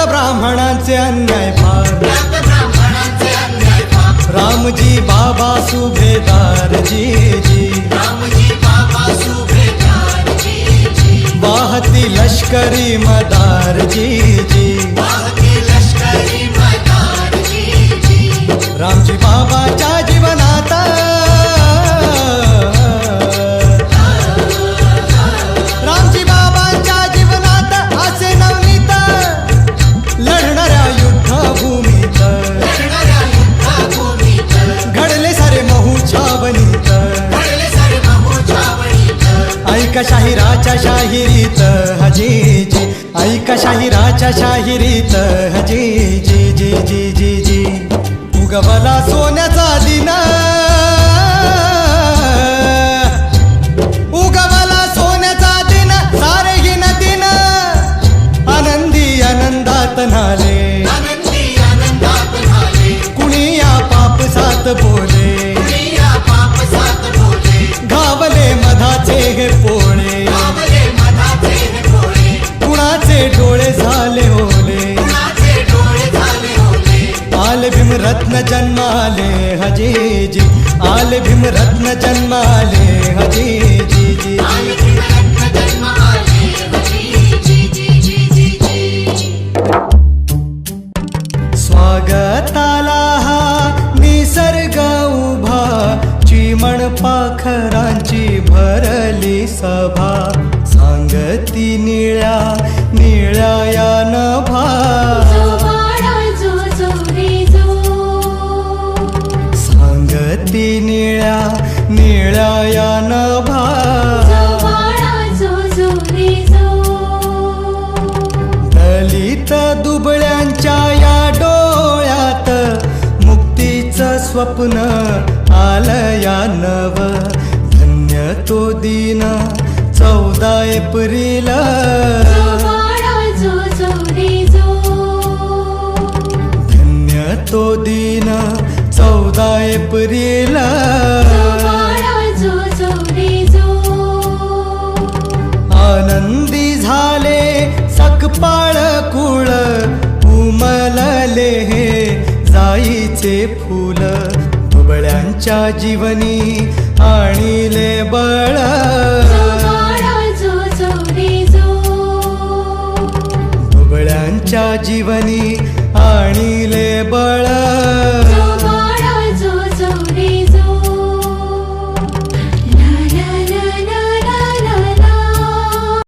ब्राह्मणांचे अन्याय फार रामजी बाबा सुभेदार जी जी वाहती लष्करी मदार जी जी रामजी बाबाच्या जीवनात रामजी बाबांच्या जीवनात असे नवनीत लढणाऱ्या युद्धभूमीत घडले सारे महू छावणीत ऐका शाहिराच्या शाहिरीत हजीजी ऐका शाहिराच्या शाहिरीत हजीजी जी जी जी जी उगवला सोन्याचा दिन उगवला सोन्याचा दिन सारे ही दिन आनंदी आनंदात न्हाले कुणी या पापसात बोले घावले मधाचे हे पोळे कुणाचे डोळे झाले ओले आले भीम रत्न जन्माले हजीजी आले भीम रत्न जन्माले हजीजी जी स्वागताला हा निसर्ग उभा चिमण पाखरांची भरली सभा सांगती निळ्या निळ्या या नभा सांगती निळ्या निळ्या या नभा दलित दुबळ्यांच्या या डोळ्यात मुक्तीचं स्वप्न आलं या नव धन्य तो दिन 14 एप्रिल धन्य तो दिन 14 एप्रिल आनंदी झाले सकपाळ कुळ उमलले हे जाईचे फूल दुबळ्यांच्या जीवनी आणिले बळ दुबळ्यांच्या जीवनी